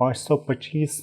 525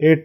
8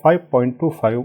5.25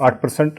8%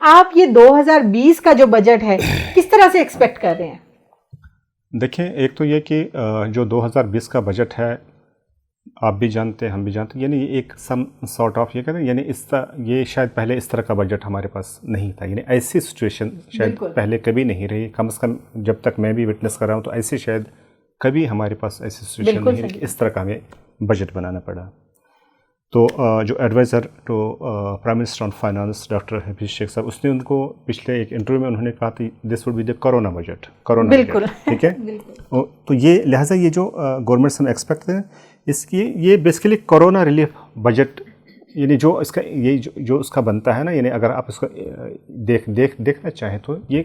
آپ یہ 2020 کا جو بجٹ ہے کس طرح سے ایکسپیکٹ کر رہے ہیں؟ دیکھیں، ایک تو یہ کہ جو 2020 کا بجٹ ہے آپ بھی جانتے ہیں، ہم بھی جانتے ہیں، یعنی ایک سم سارٹ آف یہ کہتے ہیں، یعنی یہ شاید پہلے اس طرح کا بجٹ ہمارے پاس نہیں تھا، یعنی ایسی سچویشن شاید پہلے کبھی نہیں رہی، کم از کم جب تک میں بھی وٹنس کر رہا ہوں تو ایسی شاید کبھی ہمارے پاس ایسی سچویشن نہیں رہی کہ اس طرح کا ہمیں بجٹ بنانا پڑا۔ تو جو adviser to prime minister on finance doctor Hafeez Shaikh Sahib, اس نے ان کو پچھلے ایک انٹرویو میں انہوں نے کہا تھی this would be the corona budget, corona بالکل ٹھیک ہے۔ تو یہ لہٰذا یہ جو گورنمنٹ سے ہم ایکسپیکٹ کریں اس کی، یہ بیسیکلی کرونا ریلیف بجٹ، یعنی جو اس کا یہ جو اس کا بنتا ہے نا، یعنی اگر آپ اس کو دیکھنا چاہیں تو یہ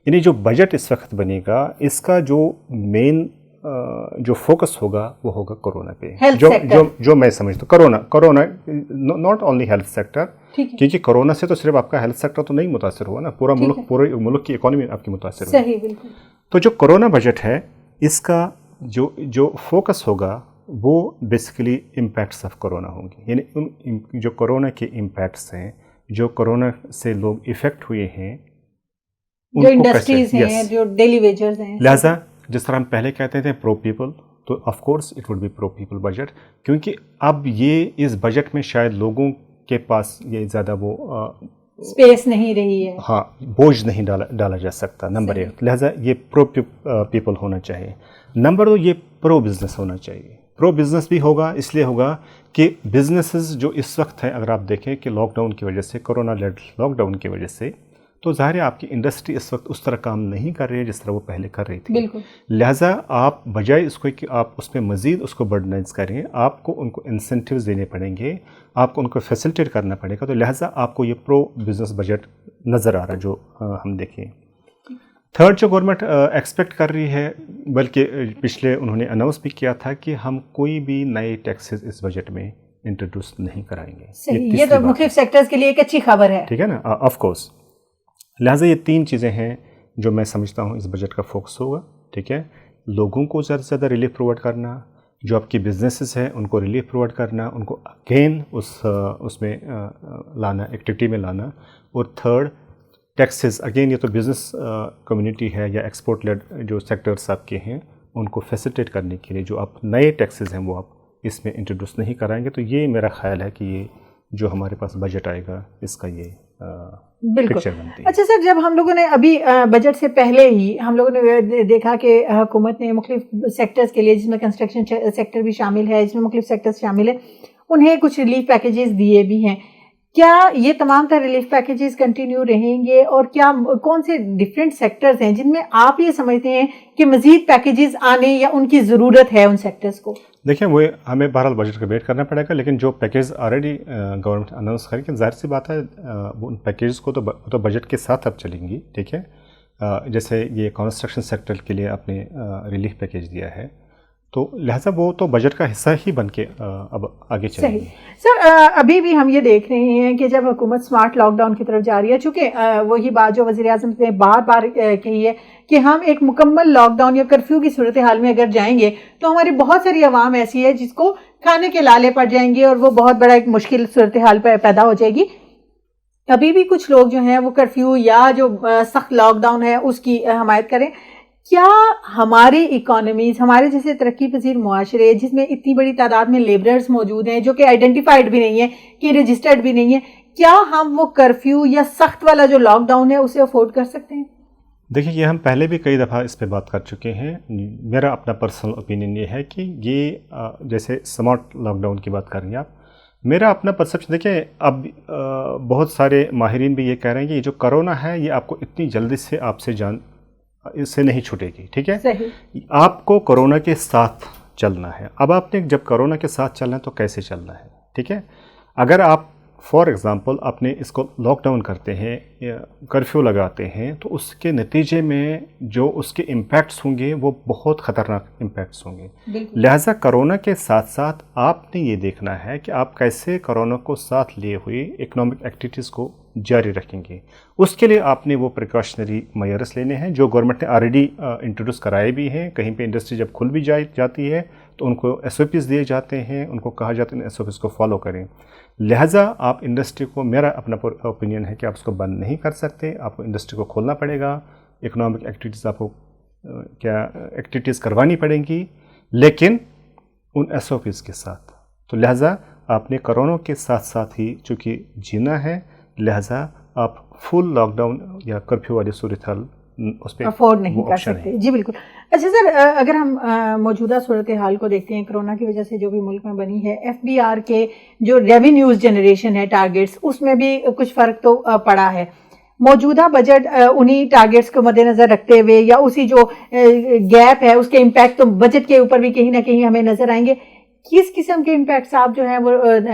یعنی جو بجٹ اس وقت بنے گا اس کا جو مین جو فوکس ہوگا وہ ہوگا کورونا پہ، جو میں سمجھتا ہوں corona not only health sector, کیونکہ کورونا سے تو صرف آپ کا ہیلتھ سیکٹر تو نہیں متاثر ہوا نا، پورے ملک کی اکانومی آپ کی متاثر ہوئی۔ تو جو کورونا بجٹ ہے اس کا جو فوکس ہوگا وہ بیسیکلی امپیکٹس آف کورونا ہوں گے، یعنی جو کورونا کے امپیکٹس ہیں، جو کورونا سے لوگ افیکٹ ہوئے ہیں، جو انڈسٹریز ہیں، جو ڈیلی ویجرز ہیں، لہٰذا جس طرح ہم پہلے کہتے تھے پرو پیپل، تو of course it would be pro people budget, کیونکہ اب یہ اس بجٹ میں شاید لوگوں کے پاس یہ زیادہ وہ اسپیس نہیں رہی ہے، ہاں بوجھ نہیں ڈالا جا سکتا، نمبر ایک، لہٰذا یہ پرو پیپل ہونا چاہیے۔ نمبر دو، یہ پرو بزنس ہونا چاہیے۔ پرو بزنس بھی ہوگا، اس لیے ہوگا کہ بزنسز جو اس وقت ہیں، اگر آپ دیکھیں کہ لاک ڈاؤن کی وجہ سے، کورونا لیڈ لاک ڈاؤن کی وجہ سے، تو ظاہر ہے آپ کی انڈسٹری اس وقت اس طرح کام نہیں کر رہی ہے جس طرح وہ پہلے کر رہی تھی، بالکل۔ لہٰذا آپ بجائے اس کو کہ آپ اس میں مزید اس کو برڈنائز کریں، آپ کو ان کو انسینٹیوز دینے پڑیں گے، آپ کو ان کو فیسلٹیٹ کرنا پڑے گا، تو لہٰذا آپ کو یہ پرو بزنس بجٹ نظر آ رہا ہے جو ہم دیکھیں۔ تھرڈ جو گورنمنٹ ایکسپیکٹ کر رہی ہے، بلکہ پچھلے انہوں نے اناؤنس بھی کیا تھا کہ ہم کوئی بھی نئے ٹیکسز اس بجٹ میں انٹروڈیوس نہیں کرائیں گے، یہ تو مختلف سیکٹرز کے لیے ایک اچھی خبر ہے، ٹھیک ہے نا، آف کورس۔ لہٰذا یہ تین چیزیں ہیں جو میں سمجھتا ہوں اس بجٹ کا فوکس ہوگا، ٹھیک ہے۔ لوگوں کو زیادہ سے زیادہ ریلیف پرووائڈ کرنا، جو آپ کی بزنسز ہیں ان کو ریلیف پرووائڈ کرنا، ان کو اگین اس میں لانا، ایکٹیویٹی میں لانا، اور تھرڈ ٹیکسز، اگین یہ تو بزنس کمیونٹی ہے یا ایکسپورٹ لیڈ جو سیکٹرس آپ کے ہیں ان کو فیسلٹیٹ کرنے کے لیے جو آپ نئے ٹیکسز ہیں وہ آپ اس میں انٹروڈیوس نہیں کرائیں گے، تو یہ میرا خیال ہے کہ یہ جو ہمارے پاس بجٹ آئے گا اس کا یہ بالکل۔ اچھا سر، جب ہم لوگوں نے ابھی بجٹ سے پہلے ہی ہم لوگوں نے دیکھا کہ حکومت نے مختلف سیکٹرز کے لیے، جس میں کنسٹرکشن سیکٹر بھی شامل ہے، جس میں مختلف سیکٹرز شامل ہیں، انہیں کچھ ریلیف پیکیجز دیے بھی ہیں، کیا یہ تمام تر ریلیف پیکیجز کنٹینیو رہیں گے، اور کیا کون سے ڈفرینٹ سیکٹرز ہیں جن میں آپ یہ سمجھتے ہیں کہ مزید پیکیجز آنے یا ان کی ضرورت ہے ان سیکٹرز کو؟ دیکھیں، وہ ہمیں بہرحال بجٹ کا ویٹ کرنا پڑے گا، لیکن جو پیکیج آلریڈی گورنمنٹ اناؤنس کرے گی، ظاہر سی بات ہے ان پیکیجز کو تو بجٹ کے ساتھ اب چلیں گی، ٹھیک ہے۔ جیسے یہ کنسٹرکشن سیکٹر کے لیے آپ نے ریلیف پیکیج دیا ہے، تو لہٰذا وہ تو بجٹ کا حصہ ہی بن کے اب آگے چلیں گے۔ سر، ابھی بھی ہم یہ دیکھ رہے ہیں کہ جب حکومت اسمارٹ لاک ڈاؤن کی طرف جا رہی ہے، چونکہ وہی بات جو وزیر اعظم نے بار بار کہی ہے کہ ہم ایک مکمل لاک ڈاؤن یا کرفیو کی صورتحال میں اگر جائیں گے تو ہماری بہت ساری عوام ایسی ہے جس کو کھانے کے لالے پڑ جائیں گے، اور وہ بہت بڑا ایک مشکل صورتحال پیدا ہو جائے گی۔ ابھی بھی کچھ لوگ جو ہیں وہ کرفیو یا جو سخت لاک ڈاؤن ہے اس کی حمایت کریں۔ کیا ہماری اکانومیز، ہمارے جیسے ترقی پذیر معاشرے جس میں اتنی بڑی تعداد میں لیبررز موجود ہیں جو کہ آئیڈینٹیفائڈ بھی نہیں ہیں، کہ رجسٹرڈ بھی نہیں ہیں، کیا ہم وہ کرفیو یا سخت والا جو لاک ڈاؤن ہے اسے افورڈ کر سکتے ہیں؟ دیکھیں، یہ ہم پہلے بھی کئی دفعہ اس پہ بات کر چکے ہیں۔ میرا اپنا پرسنل اوپینین یہ ہے کہ یہ جیسے اسمارٹ لاک ڈاؤن کی بات کر رہی ہیں آپ، میرا اپنا پرسپشن دیکھیں، اب بہت سارے ماہرین بھی یہ کہہ رہے ہیں کہ یہ جو کرونا ہے یہ آپ کو اتنی جلدی سے آپ سے جان اس سے نہیں چھوٹے گی، ٹھیک ہے۔ صحیح۔ آپ کو کورونا کے ساتھ چلنا ہے۔ اب آپ نے جب کورونا کے ساتھ چلنا ہے تو کیسے چلنا ہے، ٹھیک ہے۔ اگر آپ فار ایگزامپل اپنے اس کو لاک ڈاؤن کرتے ہیں یا کرفیو لگاتے ہیں تو اس کے نتیجے میں جو اس کے امپیکٹس ہوں گے وہ بہت خطرناک امپیکٹس ہوں گے۔ لہٰذا کرونا کے ساتھ ساتھ آپ نے یہ دیکھنا ہے کہ آپ کیسے کرونا کو ساتھ لیے ہوئے اکنامک ایکٹیویٹیز کو جاری رکھیں گے. اس کے لیے آپ نے وہ پریکاشنری میئرس لینے ہیں جو گورنمنٹ نے آلریڈی انٹروڈیوس کرائے بھی ہیں. کہیں پہ انڈسٹری جب کھل بھی جاتی ہے تو ان کو SOPs دیے جاتے ہیں, ان کو کہا جاتا ہے ان SOPs کو فالو کریں. لہٰذا آپ انڈسٹری کو, میرا اپنا اوپینین ہے کہ آپ اس کو بند نہیں کر سکتے, آپ کو انڈسٹری کو کھولنا پڑے گا, اکنامک ایکٹیویٹیز آپ کو ایکٹیویٹیز کروانی پڑیں گی, لیکن ان SOPs کے ساتھ. تو لہٰذا آپ نے کرونا کے ساتھ ساتھ ہی چونکہ جینا ہے, لہٰذا آپ فل لاک ڈاؤن یا کرفیو والی صورتحال اس پہ افورڈ نہیں کر سکتے. جی بالکل. اچھا سر, اگر ہم موجودہ صورتحال کو دیکھتے ہیں, کرونا کی وجہ سے جو بھی ملک میں بنی ہے, FBR کے جو ریونیوز جنریشن ہے, ٹارگیٹس, اس میں بھی کچھ فرق تو پڑا ہے. موجودہ بجٹ انہی ٹارگیٹس کو مد نظر رکھتے ہوئے یا اسی جو گیپ ہے اس کے امپیکٹ تو بجٹ کے اوپر بھی کہیں نہ کہیں ہمیں نظر آئیں گے. کس قسم کے امپیکٹس آپ جو ہیں وہ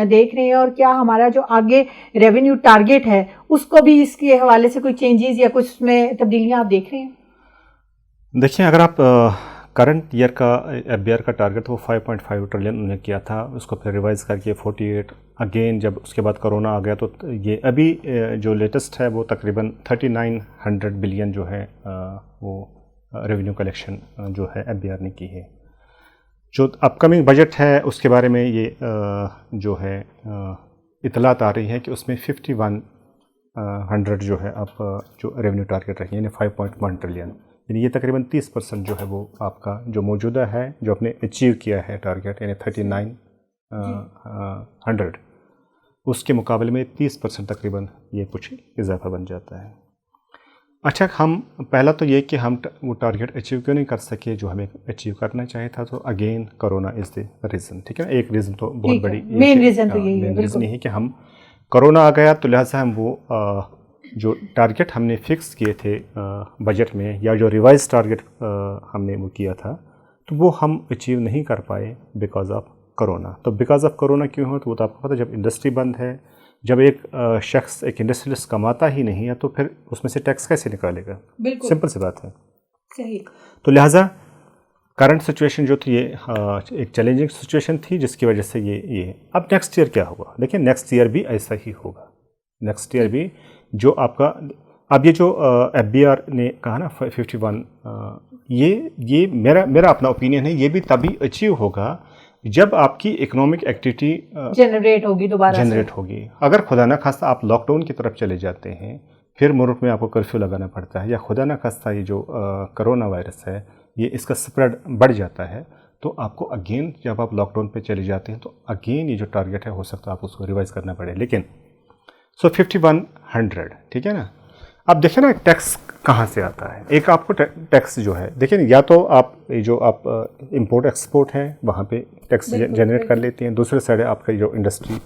دیکھ رہے ہیں, اور کیا ہمارا جو آگے ریونیو ٹارگیٹ ہے اس کو بھی اس کے حوالے سے کوئی چینجز یا کچھ میں تبدیلیاں آپ دیکھ رہے ہیں؟ دیکھیں, اگر آپ کرنٹ ایئر کا FBR کا ٹارگیٹ وہ 5.5 ٹریلین انہوں نے کیا تھا, اس کو پھر ریوائز کر کے 48 اگین, جب اس کے بعد کرونا آ گیا تو یہ ابھی جو لیٹسٹ ہے وہ تقریباً 3900 بلین جو ہے وہ ریونیو کلیکشن جو ہے FBR نے کی ہے. جو اپ کمنگ بجٹ ہے اس کے بارے میں یہ جو ہے اطلاعات آ رہی ہے کہ اس میں 5100 جو ہے آپ جو ریونیو ٹارگیٹ رکھیں, یعنی 5.1 ٹریلین, یعنی یہ تقریباً 30% جو ہے وہ آپ کا جو موجودہ ہے جو آپ نے اچیو کیا ہے ٹارگیٹ, یعنی 3900, اس کے مقابلے میں 30% تقریباً یہ کچھ اضافہ بن جاتا ہے. اچھا, ہم پہلا تو یہ کہ ہم وہ ٹارگیٹ اچیو کیوں نہیں کر سکے جو ہمیں اچیو کرنا چاہے تھا, تو again corona is the reason. ٹھیک ہے نا, ایک ریزن تو بہت بڑی مین ریزن تو یہی ہے. ریزن یہی کہ ہم کرونا آ گیا تو لہٰذا ہم وہ جو ٹارگیٹ ہم نے فکس کیے تھے بجٹ میں, یا جو ریوائز ٹارگیٹ ہم نے وہ کیا تھا, تو وہ ہم اچیو نہیں کر پائے بیکاز آف کرونا. تو بیکاز آف کرونا کیوں ہو, تو وہ تو آپ کو پتہ, جب انڈسٹری بند ہے, جب ایک شخص ایک انڈسٹریلسٹ کماتا ہی نہیں ہے تو پھر اس میں سے ٹیکس کیسے نکالے گا؟ بالکل سمپل سی بات ہے. صحیح. تو لہٰذا کرنٹ سچویشن جو تھی یہ ایک چیلنجنگ سچویشن تھی, جس کی وجہ سے یہ اب نیکسٹ ایئر کیا ہوگا. دیکھیں نیکسٹ ایئر بھی ایسا ہی ہوگا. نیکسٹ ایئر بھی جو آپ کا اب یہ جو FBR نے کہا نا 51, یہ میرا اپنا اوپینین ہے, یہ بھی تبھی اچیو ہوگا جب آپ کی اکنامک ایکٹیویٹی جنریٹ ہوگی, دوبارہ جنریٹ ہوگی. اگر خدا نہ خواستہ آپ لاک ڈاؤن کی طرف چلے جاتے ہیں, پھر ملک میں آپ کو کرفیو لگانا پڑتا ہے, یا خدا نہ خواستہ یہ جو کرونا وائرس ہے یہ اس کا اسپریڈ بڑھ جاتا ہے, تو آپ کو اگین جب آپ لاک ڈاؤن پہ چلے جاتے ہیں تو اگین یہ جو ٹارگیٹ ہے ہو سکتا ہے آپ اس کو ریوائز کرنا پڑے. لیکن 5100, ٹھیک ہے نا. اب دیکھیں نا ٹیکس کہاں سے آتا ہے. ایک آپ کو ٹیکس جو ہے دیکھیں, یا تو آپ جو آپ امپورٹ ایکسپورٹ ہے وہاں پہ ٹیکس جنریٹ کر لیتے ہیں, دوسرے سائڈ آپ کا جو انڈسٹری,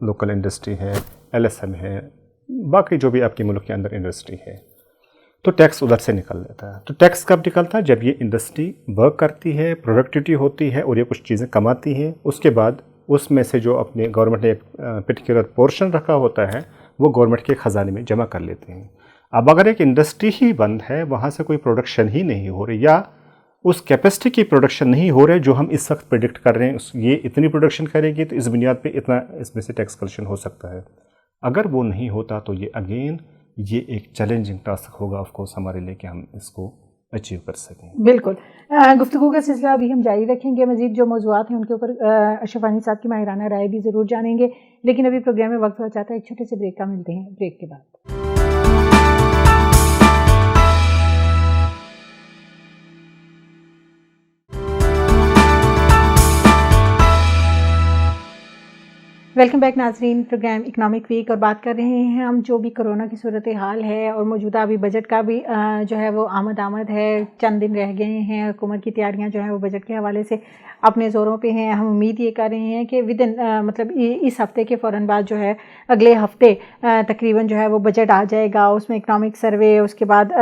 لوکل انڈسٹری ہے, LSM ہے, باقی جو بھی آپ کے ملک کے اندر انڈسٹری ہے, تو ٹیکس ادھر سے نکل لیتا ہے. تو ٹیکس کب نکلتا ہے؟ جب یہ انڈسٹری ورک کرتی ہے, پروڈکٹیوٹی ہوتی ہے اور یہ کچھ چیزیں کماتی ہیں, اس کے بعد اس میں سے جو اپنے گورنمنٹ نے ایک پرٹیکولر پورشن رکھا ہوتا ہے وہ گورنمنٹ کے خزانے میں جمع کر لیتے ہیں. اب اگر ایک انڈسٹری ہی بند ہے, وہاں سے کوئی پروڈکشن ہی نہیں ہو رہی, یا اس کیپیسٹی کی پروڈکشن نہیں ہو رہے جو ہم اس وقت پریڈکٹ کر رہے ہیں, یہ اتنی پروڈکشن کرے گی تو اس بنیاد پہ اتنا اس میں سے ٹیکس کلیکشن ہو سکتا ہے. اگر وہ نہیں ہوتا تو یہ اگین یہ ایک چیلنجنگ ٹاسک ہوگا آف کورس ہمارے لیے کہ ہم اس کو اچیو کر سکیں. بالکل. گفتگو کا سلسلہ ابھی ہم جاری رکھیں گے, مزید جو موضوعات ہیں ان کے اوپر اشرف غانی صاحب کی ماہرانہ رائے بھی ضرور جانیں گے, لیکن ابھی پروگرام میں وقت ہو چاہتا ہے ایک چھوٹے سے بریک کا. ملتے ہیں بریک کے بعد. ویلکم بیک ناظرین, پروگرام اکنامک ویک, اور بات کر رہے ہیں ہم جو بھی کرونا کی صورتحال ہے اور موجودہ ابھی بجٹ کا بھی جو ہے وہ آمد ہے, چند دن رہ گئے ہیں, حکومت کی تیاریاں جو ہیں وہ بجٹ کے حوالے سے اپنے زوروں پہ ہیں. ہم امید یہ کر رہے ہیں کہ مطلب اس ہفتے کے فوراً بعد جو ہے اگلے ہفتے تقریباً جو ہے وہ بجٹ آ جائے گا, اس میں اکنامک سروے, اس کے بعد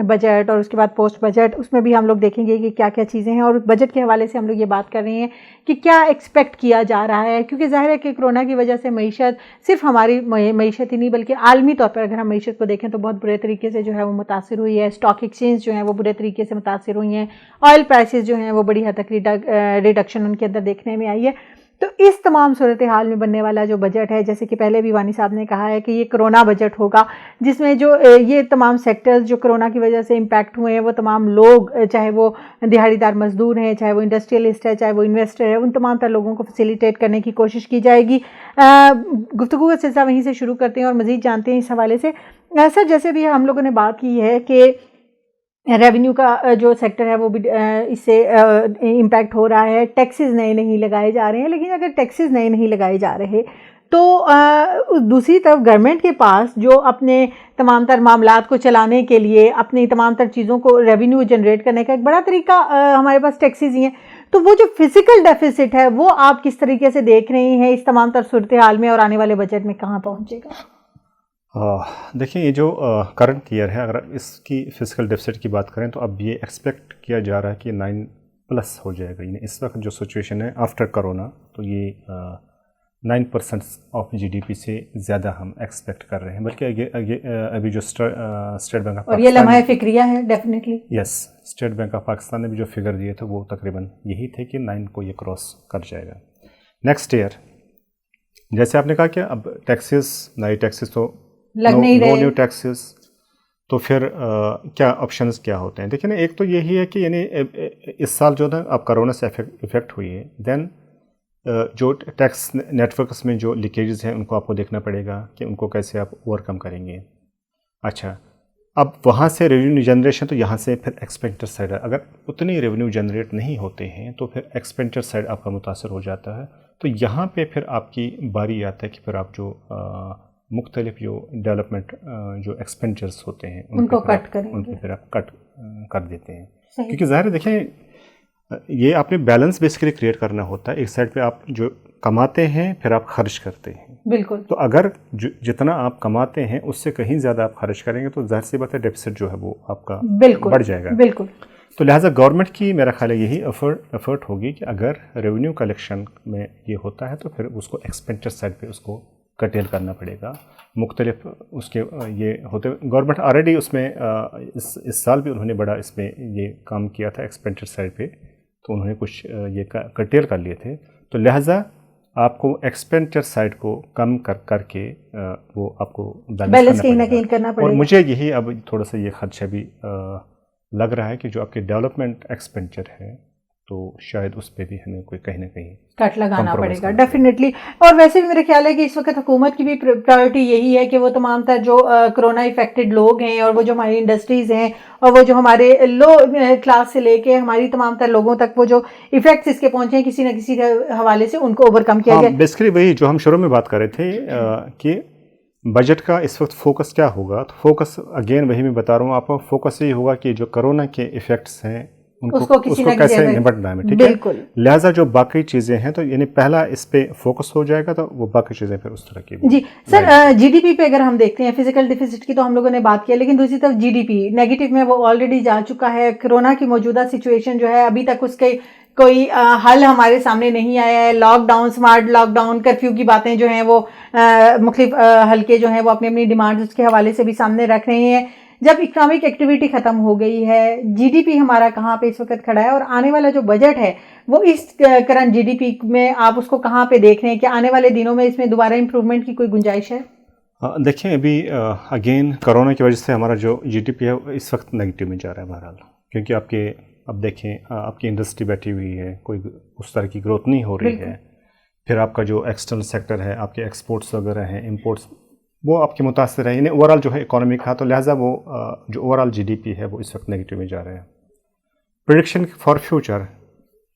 بجٹ اور اس کے بعد پوسٹ بجٹ, اس میں بھی ہم لوگ دیکھیں گے کہ کیا کیا چیزیں ہیں. اور بجٹ کے حوالے سے ہم لوگ یہ بات کر رہے ہیں کہ کیا ایکسپیکٹ کیا جا رہا ہے, کیونکہ ظاہر ہے کہ کرونا کی وجہ سے معیشت, صرف ہماری معیشت ہی نہیں بلکہ عالمی طور پر اگر ہم معیشت کو دیکھیں تو بہت برے طریقے سے جو ہے وہ متاثر ہوئی ہے. اسٹاک ایکسچینج جو ہیں وہ برے طریقے سے متاثر ہوئی ہیں, آئل پرائسز جو ہیں وہ بڑی حد تک ریڈکشن ان کے اندر دیکھنے میں آئی ہے. تو اس تمام صورتحال میں بننے والا جو بجٹ ہے، جیسے کہ پہلے بھی وانی صاحب نے کہا ہے کہ یہ کرونا بجٹ ہوگا، جس میں جو یہ تمام سیکٹرز جو کرونا کی وجہ سے امپیکٹ ہوئے ہیں، وہ تمام لوگ، چاہے وہ دیہڑی دار مزدور ہیں، چاہے وہ انڈسٹریلسٹ ہے، چاہے وہ انویسٹر ہے، ان تمام تر لوگوں کو فیسیلیٹیٹ کرنے کی کوشش کی جائے گی۔ گفتگو کا سلسلہ وہیں سے شروع کرتے ہیں اور مزید جانتے ہیں اس حوالے سے۔ سر، جیسے بھی ہم لوگوں نے بات کی ہے کہ ریونیو کا جو سیکٹر ہے وہ بھی اس سے امپیکٹ ہو رہا ہے، ٹیکسز نئے نہیں لگائے جا رہے ہیں، لیکن اگر ٹیکسز نئے نہیں لگائے جا رہے تو دوسری طرف گورنمنٹ کے پاس جو اپنے تمام تر معاملات کو چلانے کے لیے، اپنی تمام تر چیزوں کو ریونیو جنریٹ کرنے کا ایک بڑا طریقہ ہمارے پاس ٹیکسز ہی ہیں، تو وہ جو فزیکل ڈیفیسٹ ہے وہ آپ کس طریقے سے دیکھ رہے ہیں اس تمام تر صورتحال میں، اور آنے والے بجٹ میں کہاں پہنچے گا؟ دیکھیں، یہ جو کرنٹ ایئر ہے، اگر اس کی فزیکل ڈیفیسٹ کی بات کریں تو اب یہ ایکسپیکٹ کیا جا رہا ہے کہ 9+ ہو جائے گا، یعنی اس وقت جو سچویشن ہے آفٹر کرونا، تو یہ 9% آف GDP سے زیادہ ہم ایکسپیکٹ کر رہے ہیں، بلکہ ابھی جو اسٹیٹ بینک آف اور یہ لمحہ فکریہ ہے definitely. Yes, state bank of Pakistan نے بھی جو فگر دیے تھے وہ تقریباً یہی تھے کہ 9 کو یہ کراس کر جائے گا نیکسٹ ایئر۔ جیسے آپ نے کہا کہ اب نئے ٹیکسز تو لگ نہیں رہے، نیو ٹیکسز، تو پھر کیا آپشنز کیا ہوتے ہیں؟ دیکھیں نا، ایک تو یہی ہے کہ یعنی اس سال جو نا اب کرونا سے افیکٹ ہوئی ہے، دین جو ٹیکس نیٹ ورکس میں جو لیکیجز ہیں ان کو آپ کو دیکھنا پڑے گا کہ ان کو کیسے آپ اوور کم کریں گے۔ اچھا، اب وہاں سے ریونیو جنریشن، تو یہاں سے پھر ایکسپینڈیچر سائڈ، اگر اتنی ریونیو جنریٹ نہیں ہوتے ہیں تو پھر ایکسپینڈیچر سائڈ آپ کا متاثر ہو جاتا ہے، تو یہاں پہ پھر آپ کی باری آتا ہے کہ پھر آپ جو مختلف جو ڈیولپمنٹ جو ایکسپینڈیچرس ہوتے ہیں ان کو کٹ کریں، ان کو پھر آپ کٹ کر دیتے ہیں، کیونکہ ظاہر ہے دیکھیں یہ آپ نے بیلنس بیسیکلی کریٹ کرنا ہوتا ہے، ایک سائڈ پہ آپ جو کماتے ہیں پھر آپ خرچ کرتے ہیں، بالکل، تو اگر جتنا آپ کماتے ہیں اس سے کہیں زیادہ آپ خرچ کریں گے تو ظاہر سی بات ہے ڈیفیسٹ جو ہے وہ آپ کا بڑھ جائے گا، بالکل۔ تو لہٰذا گورنمنٹ کی میرا خیال ہے یہی ایفرٹ ہوگی کہ اگر ریونیو کلیکشن میں یہ ہوتا ہے تو پھر اس کو ایکسپینڈیچر سائڈ پہ اس کو کٹیل کرنا پڑے گا، مختلف اس کے یہ ہوتے، گورنمنٹ آلریڈی اس میں اس سال بھی انہوں نے بڑا اس میں یہ کام کیا تھا ایکسپینڈیچر سائڈ پہ، تو انہوں نے کچھ یہ کٹیل کر لیے تھے، تو لہٰذا آپ کو ایکسپینڈیچر سائڈ کو کم کر کے وہ آپ کو بیلنس کہیں نہ کہیں کرنا پڑے گا، اور مجھے یہی اب تھوڑا سا یہ خدشہ بھی لگ رہا ہے کہ جو آپ کے ڈیولپمنٹ ایکسپینڈیچر ہے تو شاید اس پہ بھی ہمیں کوئی کہیں نہ کہیں کٹ لگانا پڑے گا ڈیفینیٹلی۔ اور ویسے بھی میرا خیال ہے کہ اس وقت حکومت کی بھی پرائیورٹی یہی ہے کہ وہ تمام تر جو کرونا افیکٹڈ لوگ ہیں اور وہ جو ہماری انڈسٹریز ہیں اور وہ جو ہمارے لو کلاس سے لے کے ہماری تمام تر لوگوں تک وہ جو ایفیکٹس اس کے پہنچے ہیں کسی نہ کسی حوالے سے ان کو اوور کم کیا جائے۔ بیسیکلی وہی جو ہم شروع میں بات کر رہے تھے کہ بجٹ کا اس وقت فوکس کیا ہوگا، تو فوکس اگین وہی میں بتا رہا ہوں آپ کو، فوکس یہ ہوگا کہ جو کرونا کے ایفیکٹس ہیں اس کو کیسے نمٹنا ہے، ٹھیک ہے، لہٰذا جو باقی چیزیں ہیں تو یعنی پہلا اس پہ فوکس ہو جائے گا تو وہ باقی چیزیں پھر اس طرح کی۔ جی سر، GDP پہ اگر ہم دیکھتے ہیں فزیکل ڈیفیسٹ کی تو ہم لوگوں نے بات کیا، لیکن دوسری طرف GDP نیگیٹو میں وہ آلریڈی جا چکا ہے، کرونا کی موجودہ سچویشن جو ہے ابھی تک اس کے کوئی حل ہمارے سامنے نہیں آیا ہے، lockdown, smart lockdown, curfew کی باتیں جو ہیں وہ مختلف حلقے جو ہیں وہ اپنی ڈیمانڈز اس کے حوالے سے بھی سامنے رکھ رہے ہیں۔ جب اکنامک ایکٹیویٹی ختم ہو گئی ہے، GDP ہمارا کہاں پہ اس وقت کھڑا ہے، اور آنے والا جو بجٹ ہے وہ اس کرنٹ GDP میں آپ اس کو کہاں پہ دیکھ رہے ہیں کہ آنے والے دنوں میں اس میں دوبارہ امپروومنٹ کی کوئی گنجائش ہے؟ دیکھیں ابھی اگین کرونا کی وجہ سے ہمارا جو GDP ہے اس وقت نیگیٹو میں جا رہا ہے بہرحال، کیونکہ آپ کے اب دیکھیں آپ کی انڈسٹری بیٹھی ہوئی ہے، کوئی اس طرح کی گروتھ نہیں ہو رہی ہے، پھر آپ کا جو ایکسٹرنل سیکٹر ہے، آپ کے ایکسپورٹس وغیرہ ہیں، امپورٹس، وہ آپ کے متاثر ہے، یعنی اوور آل جو ہے اکانومی کا، تو لہٰذا وہ جو اوور آل GDP ہے وہ اس وقت نیگیٹو میں جا رہا ہے۔ پریڈکشن فار فیوچر،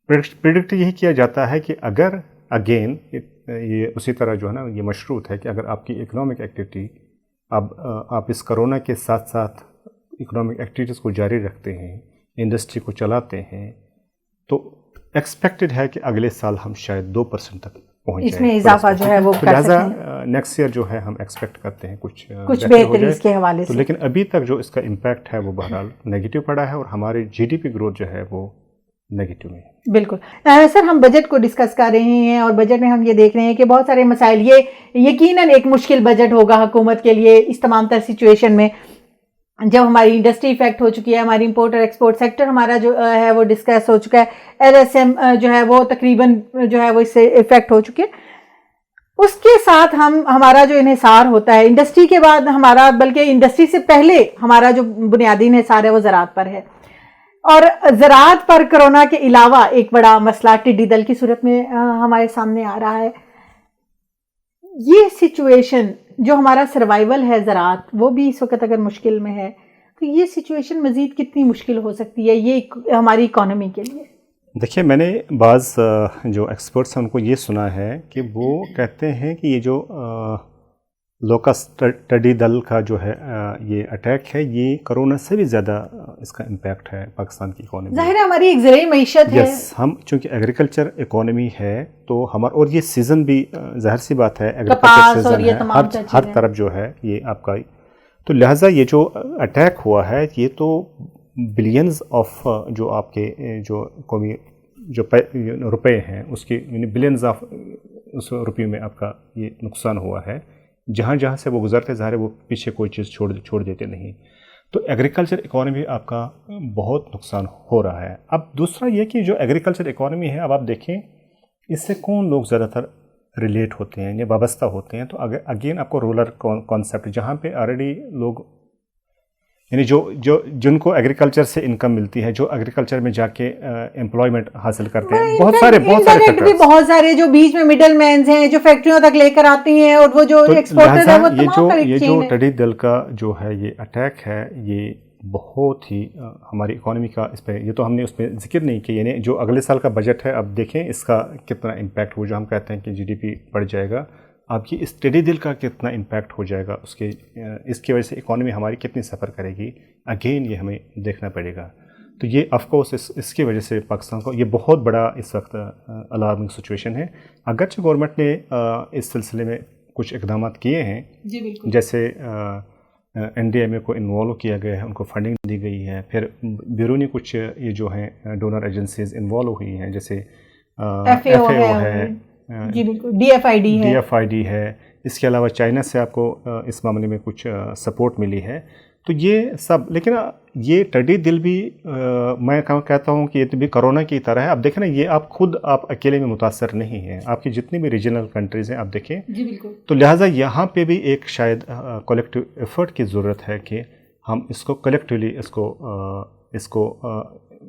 پریڈکٹ یہی کیا جاتا ہے کہ اگر اگین یہ اسی طرح جو ہے نا یہ مشروط ہے کہ اگر آپ کی اکنامک ایکٹیویٹی اب آپ اس کرونا کے ساتھ ساتھ اکنامک ایکٹیویٹیز کو جاری رکھتے ہیں، انڈسٹری کو چلاتے ہیں، تو ایکسپیکٹڈ ہے کہ اگلے سال ہم شاید 2% تک پہنچ جائیں، اس میں اضافہ جو ہے وہ کر سکتے ہیں، لہٰذا نیکسٹ ایئر جو ہے ہم ایکسپیکٹ کرتے ہیں کچھ بہتری اس کے حوالے سے، لیکن ابھی تک جو اس کا امپیکٹ ہے وہ بہرحال نیگیٹو پڑا ہے اور ہماری GDP گروتھ جو ہے وہ نیگیٹو میں ہے۔ بالکل سر، ہم بجٹ کو ڈسکس کر رہے ہیں اور بجٹ میں ہم یہ دیکھ رہے ہیں کہ بہت سارے مسائل، یہ یقیناً ایک مشکل بجٹ ہوگا حکومت کے لیے اس تمام تر سچویشن میں۔ جب ہماری انڈسٹری افیکٹ ہو چکی ہے, ہماری امپورٹ اور ایکسپورٹ سیکٹر ہمارا جو ہے وہ ڈسکس ہو چکا ہے, LSM جو ہے وہ تقریباً جو ہے وہ اس سے افیکٹ ہو چکے, اس کے ساتھ ہمارا جو انحصار ہوتا ہے انڈسٹری کے بعد ہمارا, بلکہ انڈسٹری سے پہلے ہمارا جو بنیادی انحصار ہے وہ زراعت پر ہے. اور زراعت پر کرونا کے علاوہ ایک بڑا مسئلہ ٹڈی دل کی صورت میں ہمارے سامنے آ رہا ہے. یہ سچویشن جو ہمارا سروائیول ہے زراعت, وہ بھی اس وقت اگر مشکل میں ہے, تو یہ سچویشن مزید کتنی مشکل ہو سکتی ہے یہ ہماری اکانومی کے لیے؟ دیکھیے, میں نے بعض جو ایکسپرٹس ہیں ان کو یہ سنا ہے کہ وہ کہتے ہیں کہ یہ جو لوکس ٹڈی دل کا جو ہے یہ اٹیک ہے, یہ کرونا سے بھی زیادہ اس کا امپیکٹ ہے پاکستان کی اکانومی. ظاہر ہے ہماری ایک زرعی معیشت ہے. یس, ہم چونکہ ایگریکلچر اکانومی ہے تو ہمارا, اور یہ سیزن بھی ظاہر سی بات ہے ایگریکلچر سیزن ہے ہر طرف جو ہے یہ آپ کا, تو لہٰذا یہ جو اٹیک ہوا ہے یہ تو بلینز آف جو آپ کے جو قومی جو روپے ہیں اس کے بلینز آف اس روپیے میں آپ کا یہ نقصان ہوا ہے. جہاں جہاں سے وہ گزرتے ظاہر ہے وہ پیچھے کوئی چیز چھوڑ دیتے نہیں. تو ایگریکلچر اکانومی آپ کا بہت نقصان ہو رہا ہے. اب دوسرا یہ کہ جو ایگریکلچر اکانومی ہے, اب آپ دیکھیں اس سے کون لوگ زیادہ تر ریلیٹ ہوتے ہیں یا وابستہ ہوتے ہیں, تو اگین آپ کو رورل کانسیپٹ, جہاں پہ آلریڈی لوگ یعنی جن کو ایگریکلچر سے انکم ملتی ہے, جو ایگریکلچر میں جا کے امپلائمنٹ حاصل کرتے ہیں, بہت سارے جو بیچ میں مڈل مینز ہیں جو فیکٹریوں تک لے کر آتی ہیں, اور وہ جو ایکسپورٹر ہیں وہ تمام یہ جو ٹڈی دل کا جو ہے یہ اٹیک ہے, یہ بہت ہی ہماری اکانومی کا اس پہ, یہ تو ہم نے اس پہ ذکر نہیں کیا, یعنی جو اگلے سال کا بجٹ ہے اب دیکھیں اس کا کتنا امپیکٹ ہو, جو ہم کہتے ہیں کہ GDP بڑھ جائے گا, آپ کی اس ٹڈی دل کا کتنا امپیکٹ ہو جائے گا, اس کی وجہ سے اکانومی ہماری کتنی سفر کرے گی, اگین یہ ہمیں دیکھنا پڑے گا. تو یہ آف کورس اس کی وجہ سے پاکستان کو یہ بہت بڑا اس وقت الارمنگ سچویشن ہے. اگرچہ گورنمنٹ نے اس سلسلے میں کچھ اقدامات کیے ہیں, جیسے NDMA کو انوالو کیا گیا ہے, ان کو فنڈنگ دی گئی ہے, پھر بیرونی کچھ یہ جو ہیں ڈونر ایجنسیز انوالو ہوئی ہیں, جیسے FAO ہے, DFID ہے, اس کے علاوہ چائنا سے آپ کو اس معاملے میں کچھ سپورٹ ملی ہے. تو یہ سب, لیکن یہ ٹڈی دل بھی میں کہتا ہوں کہ یہ بھی کرونا کی طرح ہے. اب دیکھیں نا, یہ آپ اکیلے میں متاثر نہیں ہیں, آپ کی جتنی بھی ریجنل کنٹریز ہیں آپ دیکھیں, تو لہٰذا یہاں پہ بھی ایک شاید کلیکٹیو ایفرٹ کی ضرورت ہے کہ ہم اس کو کلیکٹیولی اس کو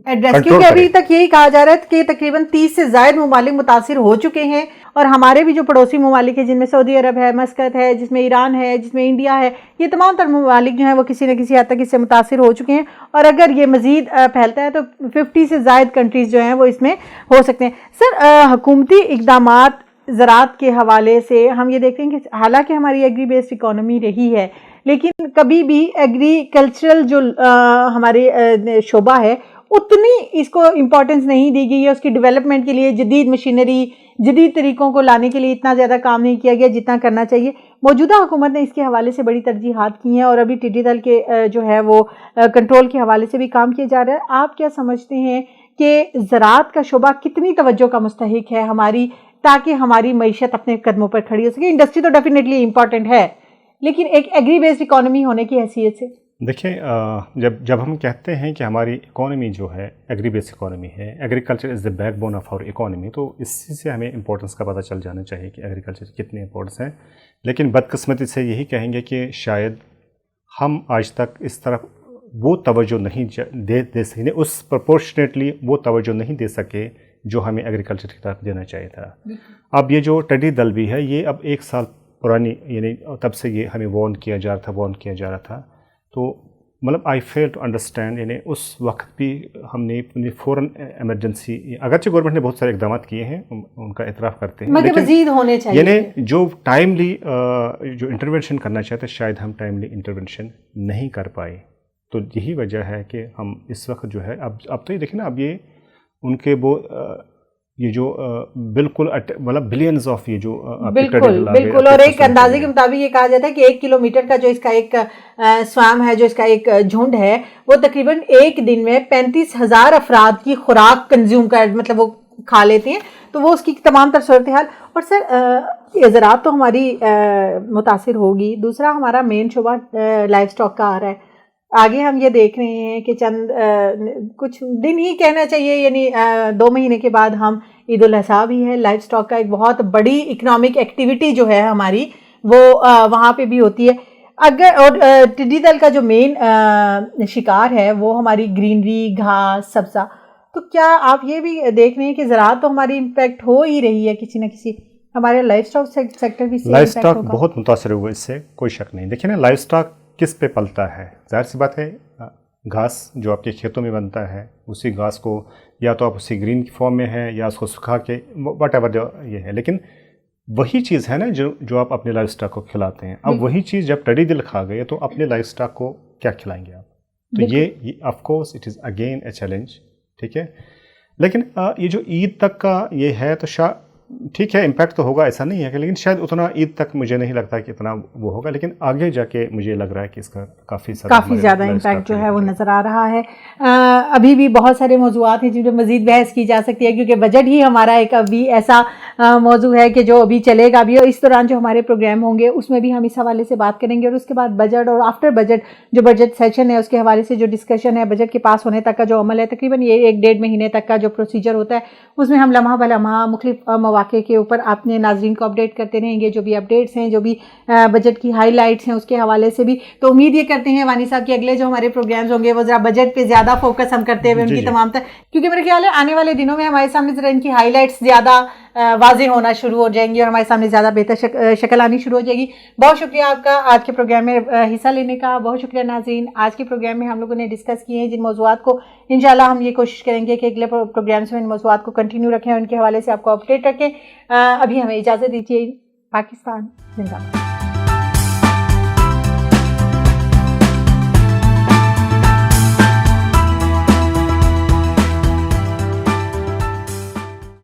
ایڈریس, کیونکہ ابھی تک یہی کہا جا رہا ہے کہ تقریباً 30 سے زائد ممالک متاثر ہو چکے ہیں, اور ہمارے بھی جو پڑوسی ممالک ہیں جن میں سعودی عرب ہے, مسقط ہے, جس میں ایران ہے, جس میں انڈیا ہے, یہ تمام تر ممالک جو ہیں وہ کسی نہ کسی حد تک اس سے متاثر ہو چکے ہیں, اور اگر یہ مزید پھیلتا ہے تو 50 سے زائد کنٹریز جو ہیں وہ اس میں ہو سکتے ہیں. سر, حکومتی اقدامات زراعت کے حوالے سے ہم یہ دیکھتے ہیں کہ حالانکہ ہماری ایگری بیسڈ اکانومی رہی ہے, لیکن کبھی بھی ایگریکلچرل جو ہمارے شعبہ ہے اتنی اس کو امپورٹنس نہیں دی گئی ہے. اس کی ڈیولپمنٹ کے لیے جدید مشینری, جدید طریقوں کو لانے کے لیے اتنا زیادہ کام نہیں کیا گیا جتنا کرنا چاہیے. موجودہ حکومت نے اس کے حوالے سے بڑی ترجیحات کی ہیں, اور ابھی ٹڈی دل کے جو ہے وہ کنٹرول کے حوالے سے بھی کام کیا جا رہا ہے. آپ کیا سمجھتے ہیں کہ زراعت کا شعبہ کتنی توجہ کا مستحق ہے ہماری, تاکہ ہماری معیشت اپنے قدموں پر کھڑی ہو سکے؟ انڈسٹری تو ڈیفینیٹلی امپورٹنٹ ہے, لیکن ایک ایگری بیسڈ اکانومی ہونے کی حیثیت سے دیکھیں, جب ہم کہتے ہیں کہ ہماری اکانومی جو ہے ایگری بیس اکانومی ہے, agriculture is the backbone of our economy, تو اس سے ہمیں امپورٹنس کا پتہ چل جانا چاہیے کہ ایگریکلچر کتنی امپورٹنس ہے. لیکن بدقسمتی سے یہی کہیں گے کہ شاید ہم آج تک اس طرف وہ توجہ نہیں دے سکے, اس پرپورشنیٹلی وہ توجہ نہیں دے سکے جو ہمیں ایگریکلچر کی طرف دینا چاہیے تھا. اب یہ جو ٹڈی دل بھی ہے, یہ اب 1 سال پرانی, یعنی تب سے یہ ہمیں وارن کیا جا رہا تھا. تو مطلب آئی فیل ٹو انڈرسٹینڈ, یعنی اس وقت بھی ہم نے فوراً ایمرجنسی, اگرچہ گورنمنٹ نے بہت سارے اقدامات کیے ہیں, ان کا اعتراف کرتے ہیں, لیکن مزید ہونے چاہیے, یعنی جو ٹائملی جو انٹرونشن کرنا چاہتے شاید ہم ٹائملی انٹرونشن نہیں کر پائے. تو یہی وجہ ہے کہ ہم اس وقت جو ہے اب تو یہ دیکھیں نا, اب یہ ان کے وہ یہ جو بالکل مطلب بلینز آف یہ جو بالکل, اور ایک اندازے کے مطابق یہ کہا جاتا ہے کہ 1 کلومیٹر کا جو اس کا ایک سوام ہے, جو اس کا ایک جھنڈ ہے, وہ تقریباً ایک دن میں 35,000 افراد کی خوراک کنزیوم کر, مطلب وہ کھا لیتے ہیں. تو وہ اس کی تمام تر صورتحال. اور سر, زراعت تو ہماری متاثر ہوگی, دوسرا ہمارا مین شعبہ لائف سٹاک کا آ رہا ہے, آگے ہم یہ دیکھ رہے ہیں کہ چند کچھ دن ہی کہنا چاہیے، یعنی 2 مہینے کے بعد ہم عید الاضحیٰ بھی ہے. لائف سٹاک کا ایک بہت بڑی اکنامک ایکٹیویٹی جو ہے ہماری وہ وہاں پہ بھی ہوتی ہے. اگر اور ٹڈی دل کا جو مین شکار ہے وہ ہماری گرینری، گھاس، سبزہ. تو کیا آپ یہ بھی دیکھ رہے ہیں کہ زراعت تو ہماری امپیکٹ ہو ہی رہی ہے کسی نہ کسی، ہمارے لائف سٹاک سیکٹر بھی لائف سٹاک بہت متاثر ہوا اس سے، کوئی شک نہیں. دیکھیں نا لائف سٹاک کس پہ پلتا ہے؟ ظاہر سی بات ہے گھاس جو آپ کے کھیتوں میں بنتا ہے، اسی گھاس کو یا تو آپ اسی گرین فارم میں ہیں یا اس کو سکھا کے واٹ ایور جو یہ ہے، لیکن وہی چیز ہے نا جو آپ اپنے لائف سٹاک کو کھلاتے ہیں. اب وہی چیز جب ٹڈی دل کھا گئے تو اپنے لائف سٹاک کو کیا کھلائیں گے آپ؟ تو یہ of course it is again a challenge. ٹھیک ہے، لیکن یہ جو عید تک کا یہ ہے تو ٹھیک ہے امپیکٹ تو ہوگا، ایسا نہیں ہے کہ، لیکن شاید اتنا عید تک مجھے نہیں لگتا کہ اتنا وہ ہوگا، لیکن آگے جا کے مجھے لگ رہا ہے کہ اس کا کافی زیادہ امپیکٹ جو ہے وہ نظر آ رہا ہے. ابھی بھی بہت سارے موضوعات ہیں جن پہ مزید بحث کی جا سکتی ہے، کیونکہ بجٹ ہی ہمارا ایک ابھی ایسا موضوع ہے کہ جو ابھی چلے گا بھی، اور اس دوران جو ہمارے پروگرام ہوں گے اس میں بھی ہم اس حوالے سے بات کریں گے. اور اس کے بعد بجٹ اور آفٹر بجٹ جو بجٹ سیشن ہے اس کے حوالے سے جو ڈسکشن ہے، بجٹ کے پاس ہونے تک کا جو عمل ہے، تقریباً یہ 1-1.5 مہینے تک کا جو پروسیجر ہوتا ہے اس میں ہم لمحہ بلمحہ مختلف مواقع کے اوپر اپنے ناظرین کو اپڈیٹ کرتے رہیں گے، جو بھی اپڈیٹس ہیں، جو بھی بجٹ کی ہائی لائٹس ہیں اس کے حوالے سے بھی. تو امید یہ کرتے ہیں وانی صاحب کہ اگلے جو ہمارے پروگرامز ہوں گے وہ ذرا بجٹ پہ زیادہ فوکس ہم کرتے ہوئے ان کی تمام کیونکہ میرے خیال ہے آنے والے دنوں میں ہمارے سامنے ذرا ان کی ہائی لائٹس زیادہ واضح ہونا شروع ہو جائیں گی اور ہمارے سامنے زیادہ بہتر شکل آنی شروع ہو جائے گی. بہت شکریہ آپ کا آج کے پروگرام میں حصہ لینے کا. بہت شکریہ ناظرین. آج کے پروگرام میں ہم لوگوں نے ڈسکس کیے ہیں جن موضوعات کو انشاءاللہ ہم یہ کوشش کریں گے کہ اگلے پروگرامز میں ان موضوعات کو کنٹینیو رکھیں اور ان کے حوالے سے آپ کو اپڈیٹ رکھیں. ابھی ہمیں اجازت دیجیے. پاکستان زندہ باد.